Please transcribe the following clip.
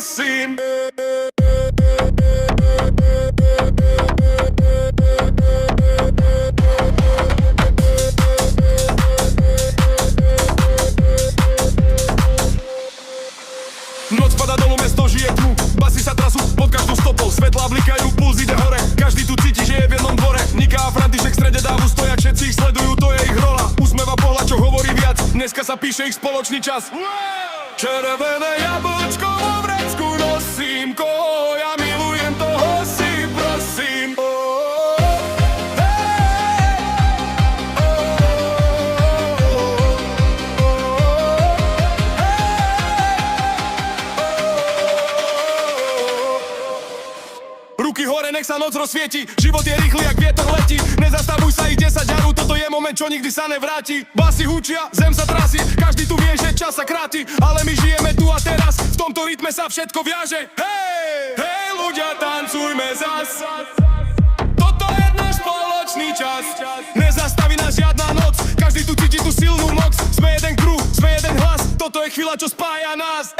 prosím. Noc pada dolu, mesto žije tmu. Basy sa trasú pod každou stopou. Svetlá blikajú, puls ide hore. Každý tu cíti, že je v jednom dvore. Nika a František v strede dávu stoja. Všetci ich sledujú, to je ich rola. Úsmeva pohľad, čo hovorí viac. Dneska sa píše ich spoločný čas. Červené jablčko vo vrecku nosím. Koho ja milujem, toho si prosím. Ruky hore, nech sa noc rozsvieti. Život je rýchly, jak vietor letí. Nezastavuj sa, ich 10 ďarú. Toto je moment, čo nikdy sa nevráti. Basy hučia, zem sa trasie. Každý tu vie, že čas sa kráti. Ale my žijeme tu a teraz. V tomto rytme sa všetko viaže. Hej, hej, ľudia, tancujme zas. Toto je náš spoločný čas. Nezastaví nás žiadna noc. Každý tu cíti tú silnú moc. Sme jeden kruh, sme jeden hlas. Toto je chvíľa, čo spája nás.